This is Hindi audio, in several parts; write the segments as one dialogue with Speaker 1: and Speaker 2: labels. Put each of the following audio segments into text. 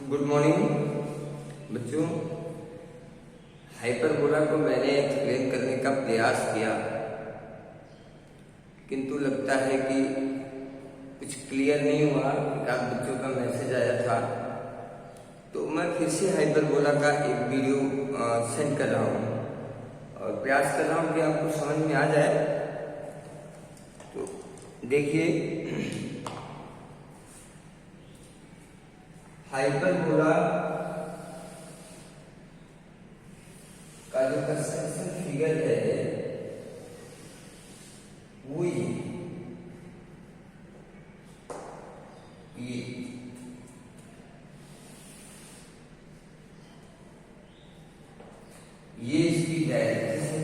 Speaker 1: गुड मॉर्निंग बच्चों। हाइपरबोला को मैंने एक्सप्लेन करने का प्रयास किया, किंतु लगता है कि कुछ क्लियर नहीं हुआ। आप बच्चों का मैसेज आया था, तो मैं फिर से हाइपरबोला का एक वीडियो सेंड कर रहा हूँ और प्रयास कर रहा हूँ कि आपको समझ में आ जाए। तो देखिए, हाइपरबोला का जो कंस्ट्रक्शन फिगर है वो ये इसकी डायरेक्ट्रिस है।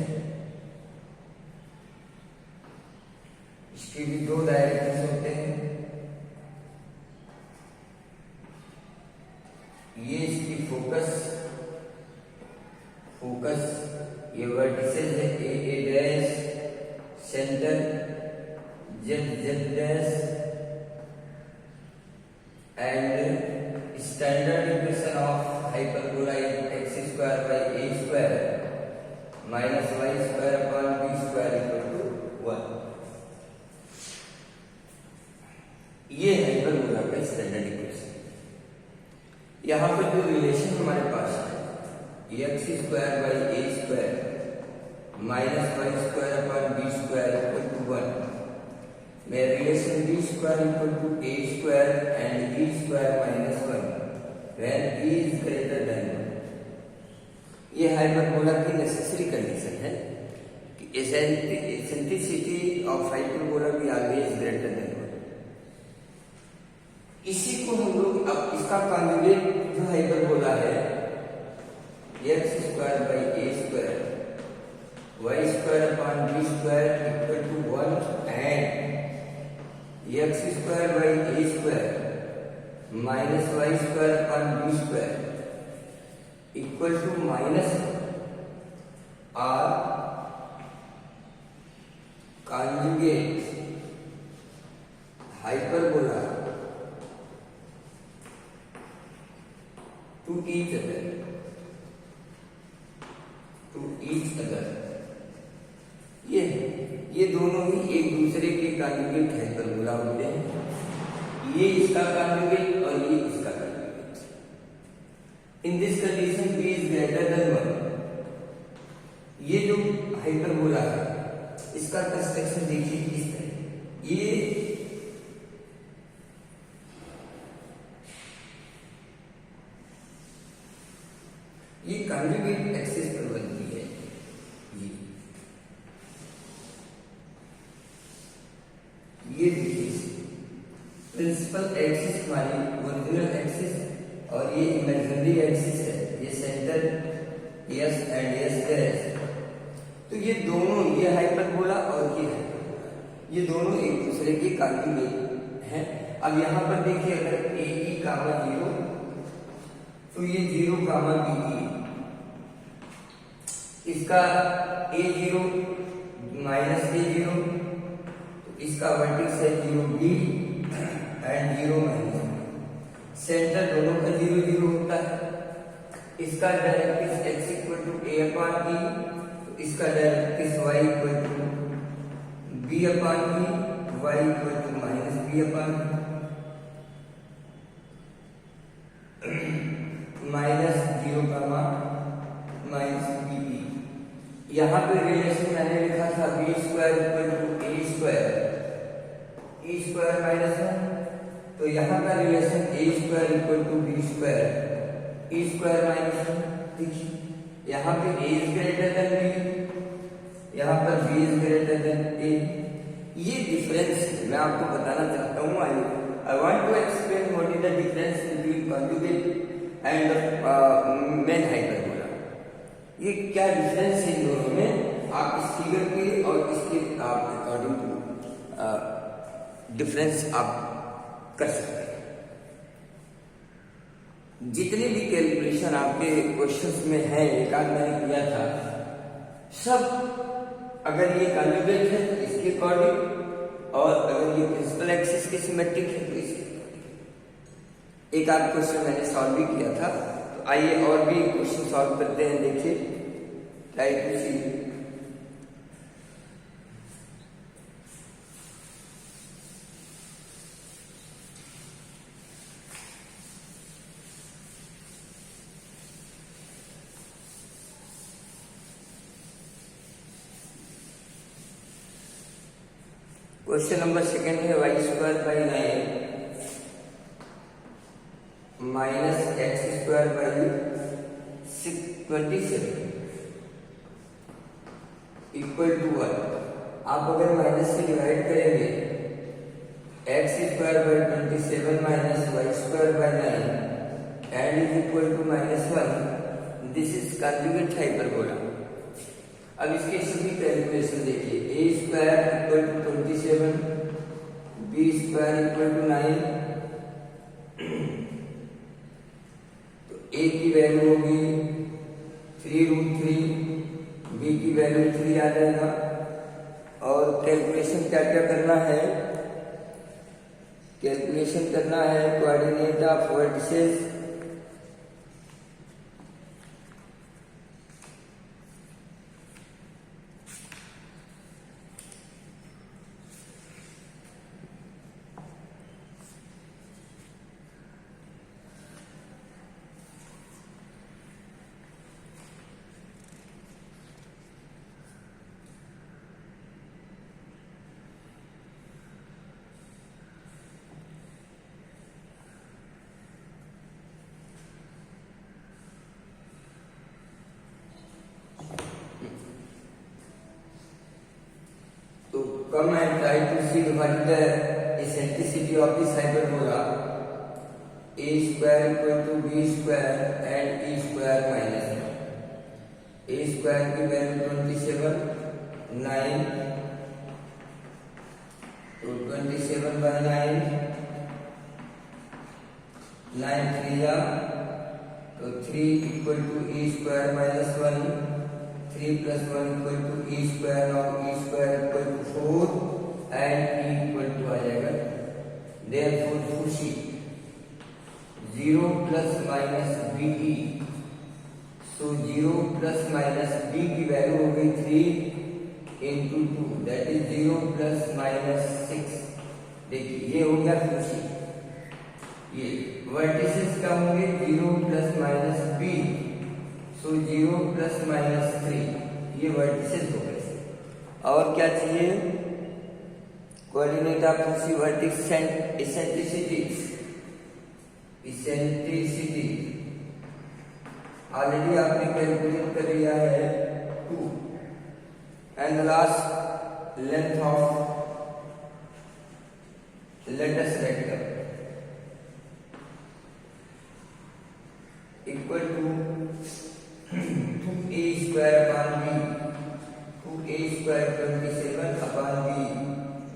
Speaker 1: इसके भी दो डायरेक्ट्रिस होते हैं। ये इसकी फोकस ये वर्टिसेस है A dash, centre Z dash and standard equation of hyperbola X square by A square minus Y square upon B square equal to 1। ये हाइपरबोला का स्टैंडर्ड इक्वेशन। यहाँ पर जो रिलेशन हमारे पास है X square by A square minus Y square upon B square equal to 1 में relation B square equal to A square and B square minus 1 when B is greater than 1। ये हाइपरबोला की नेसेसरी कंडीशन है कि एसेंट्रिसिटी ऑफ हाइपरबोला भी ऑलवेज ग्रेटर देन 1। इसी को हम लोग अब इसका कॉन्जुगेट जो हाइपरबोला है X square by A square Y square upon B square equal to 1 and X square by A square minus Y square upon B square equal to minus are conjugate hyperbola to each other। ये दोनों ही एक दूसरे के कॉन्जुगेट हाइपरबोला होते हैं। ये इसका कॉन्जुगेट और ये इसका conjugate. In this condition B is greater than 1। ये जो हाइपरबोला है इसका कंस्ट्रक्शन देखिए इस तरह। ये कॉन्जुगेट एक्सिस पर बनती है। ये देखिए प्रिंसिपल एक्सिस हमारी ओरिजिनल एक्सिस और ये इमेजिनरी एक्सिस है। ये centre S and S dash. तो ये दोनों, ये हाइपरबोला और ये दोनों एक दूसरे के कॉन्जुगेट हैं। अब यहाँ पर देखिए, अगर ए ई कामा 0 तो ये 0 कामा बी ई, इसका a0 माइनस a0, तो इसका वर्टेक्स है 0b एंड 0 माइनस। सेंटर दोनों का 0 0 होता है। इसका directrix x equal to a upon e, तो इसका directrix y equal to b upon e, y equal to minus b upon minus 0 comma minus B. यहाँ पे रिलेशन मैंने लिखा था B square equal to A square, E square minus 1। तो यहाँ का relation A square equal to B square, E square minus 1। देखिए यहाँ पे A is greater than B, यहाँ पर B is greater than A. ये डिफरेंस मैं आपको बताना चाहता हूँ। I want to explain what is the difference between conjugate and main hyperbola. ये क्या डिफरेंस है इन दोनों में, आप इस फिगर के और इसके आप अकॉर्डिंग टू डिफरेंस आप कर सकते हैं। जितने भी कैलकुलेशन आपके क्वेश्चंस में है, एक आध मैंने किया था, सब अगर ये कॉन्जुगेट है तो इसके अकॉर्डिंग, और अगर ये प्रिंसिपल एक्सिस के सिमेट्रिक है तो इसके एक आध क्वेश्चन मैंने सॉल्व भी किया था। तो आइए और भी क्वेश्चन सॉल्व करते हैं। देखिए try to see. Question number second है Y square by 9 minus X square by 27 equal to 1। आप अगर माइनस से डिवाइड करेंगे X square by 27 minus Y square by 9 and is equal to -1, this is conjugate hyperbola. अब इसके सभी कैलकुलेशन देखिए। A square equal to 27, B square equal to 9। तो ए की वैल्यू होगी 3√3, बी की वैल्यू 3 आ जाएगा। और कैलकुलेशन क्या क्या करना है? कैलकुलेशन करना है coordinate of vertices come and try to see what the eccentricity of this hyperbola. A square equal to b square and e square minus 1. A square की वैल्यू 27, 9, तो 27 by 9, 9 3 जा, तो 3 equal to e square minus 1, 3 plus 1 equal to e square, now e square equal to 4 and e equal to आ जाएगा। Therefore खुशी 0 plus minus be, so 0 plus minus b की वैल्यू हो गई 3 into 2, that is 0 plus minus 6। देखिए ये हो गया खुशी। ये वर्टिसेस क्या होंगे? 0 plus minus b, so 0 plus minus 3, ये वर्टिसेस हो गए। और क्या चाहिए? कोऑर्डिनेट ऑफ खुशी वर्टिक्स एंड इसेंट्रिसिटी ऑलरेडी आपने कैलकुलेट कर लिया है 2 and last length of latus vector equal to 2a square upon b, 2a square 27 upon b,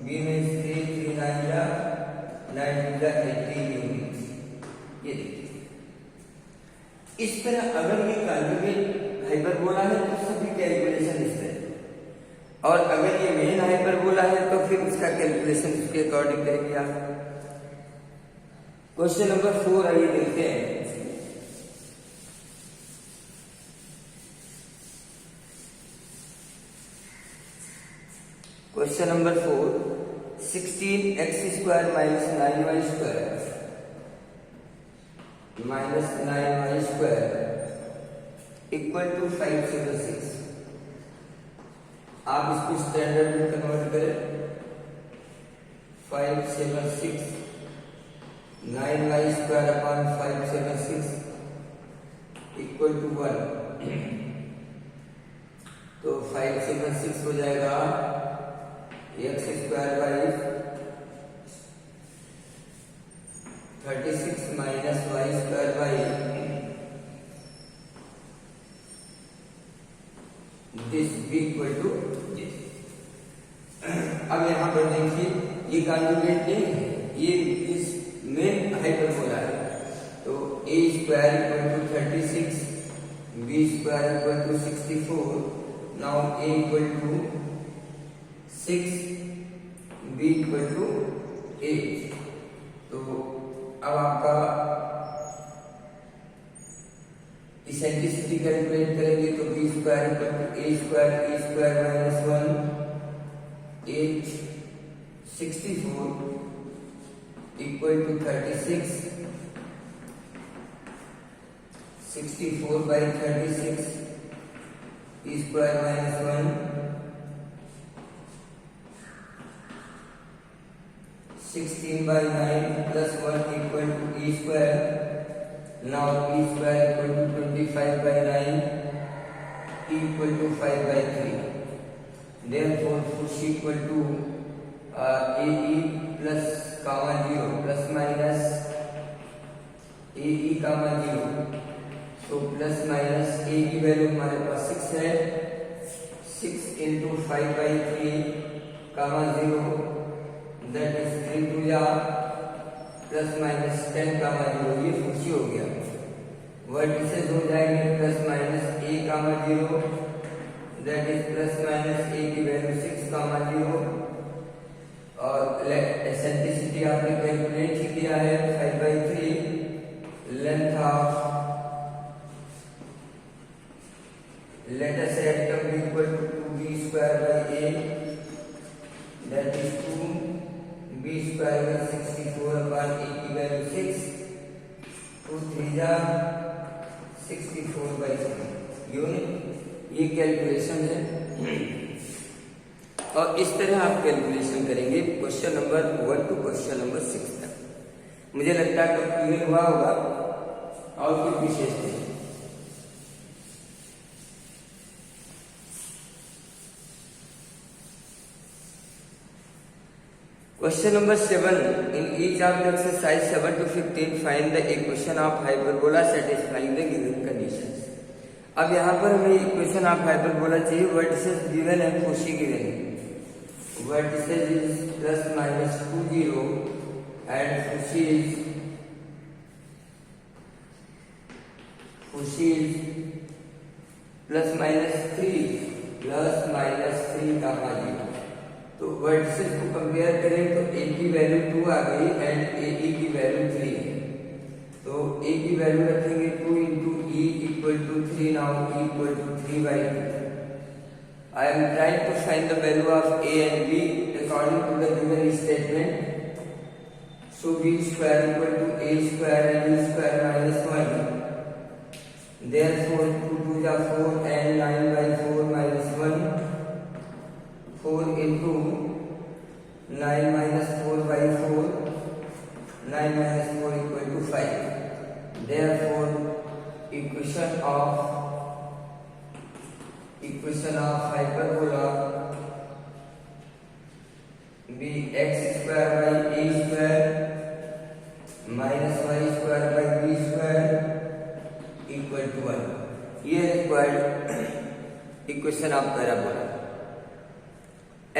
Speaker 1: b में 3 9 जा 9 जा 18 यूनिट्स। ये देखिए इस तरह अगर ये कॉन्जुगेट हाइपरबोला है तो सभी कैलकुलेशन इस तरह, और अगर ये मेन हाइपरबोला है तो फिर उसका कैलकुलेशन उसके अकॉर्डिंग करेंगे आप। क्वेश्चन नंबर 4 आइए देखते हैं। Question number 4, 16x square minus 9y square minus 9y square equal to 576। आप इसको स्टैंडर्ड में कन्वर्ट करें। 576 9y square upon 576 equal to 1, तो 576 हो जाएगा X square by 36 minus Y square by this B equal to this. अब यहां पर देखिए ये कॉन्जुगेट नहीं है, ये इस मेन हाइपरबोला है। तो a square equal to 36, b square equal to 64, now a equal to 6, b equal to 8। तो अब आपका इसेंट्रिसिटी कैलकुलेट करेंगे तो b square a square minus 1 8 64 equal to 36 64 by 36 e square minus 1 16 by 9 plus 1 equal to e square. Now e square equal to 25 by 9 equal to 5 by 3. Therefore push equal to ae plus comma 0 plus minus ae comma 0. तो प्लस माइनस ए की वैल्यू हमारे पास 6 है 6 into 5 by 3 comma 0 that is 3 to या प्लस माइनस 10 comma 0 ये फुर्सी हो गया वर्टिसेस हो जाएंगे plus minus a comma 0 that is plus minus a की वैल्यू 6 comma 0 और एसेंट्रिसिटी आपने कैलकुलेट ही किया है 5 by 3 length of let us add term equal to 2b square by a that is 2 b square by 64 upon a की value 6 2 3 जा 64 by 3 यूनिट ये कैलकुलेशन है और इस तरह आप कैलकुलेशन करेंगे question number 1 to question number 6 तक। मुझे लगता है कि क्लियर हुआ होगा और कुछ विशेष नहीं। Question number 7. In each of the exercise 7 to 15, find the equation of hyperbola satisfying the given conditions. अब यहाँ पर हमें इक्वेशन ऑफ हाइपरबोला चाहिए। वर्टिसेस गिवन है, फोसी गिवन है। Vertices is plus minus 2 0 and foci is plus minus 3 का 0। तो वर्टिसेस को कंपेयर करें तो ए की वैल्यू 2 आ गई एंड ए की वैल्यू 3 है। तो ए की वैल्यू रखेंगे 2 into E equal to 3 now equal to 3 by 2। I am trying to find the value of A and B according to the given statement. So B square equal to A square and B square minus 1। देयरफॉर 2 2 जा 4 and 9 by 4 minus 1 4 into 9 minus 4 by 4 9 minus 4 equal to 5. Therefore equation of hyperbola be x square by a square minus y square by b square equal to 1. ये रिक्वायर्ड इक्वेशन ऑफ पैराबोला।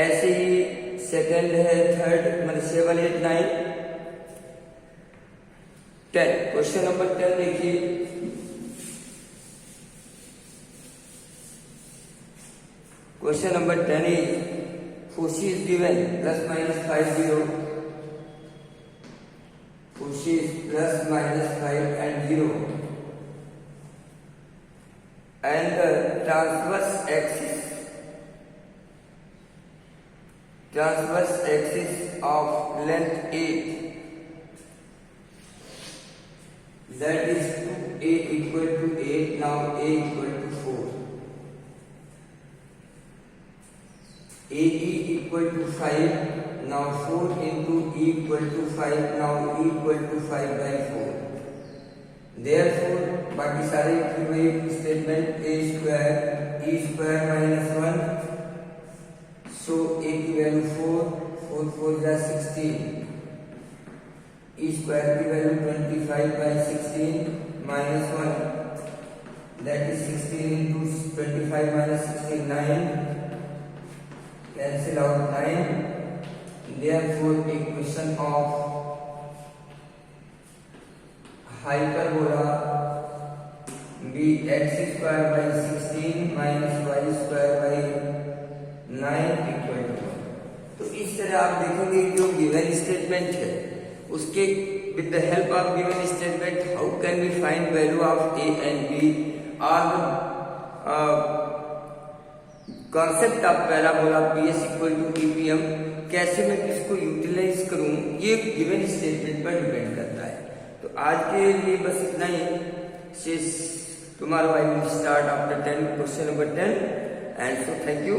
Speaker 1: ऐसे ही सेकंड है, थर्ड मतलब 7 8 9 10। क्वेश्चन नंबर 10 देखिए। Question number 10 is foci is given plus minus 5 0 foci is plus minus 5 and 0 and the transverse axis of length 8 that is 2a equal to 8 now a equal to 4 ae equal to 5 now 4 into e equal to 5 now e equal to 5 by 4। therefore बाकी सारे वही statement a square e square minus 1 so a की वैल्यू 4 4 जा 16 e स्क्वायर की value 25 by 16 minus 1 that is 16 into 25 minus 16 9 cancel out 9। therefore equation of hyperbola be x square by 16 minus y square by 9 equal to 1। तो इस तरह आप देखेंगे जो गिवन स्टेटमेंट है उसके with the help of given statement how can we find value of a and b और कॉन्सेप्ट आप पहला बोला PS इक्वल टू EPM, कैसे मैं इसको यूटिलाइज करूं ये गिवन स्टेटमेंट पर डिपेंड करता है। तो आज के लिए बस इतना ही। Tomorrow I will start after 10 question number 10 and so thank you.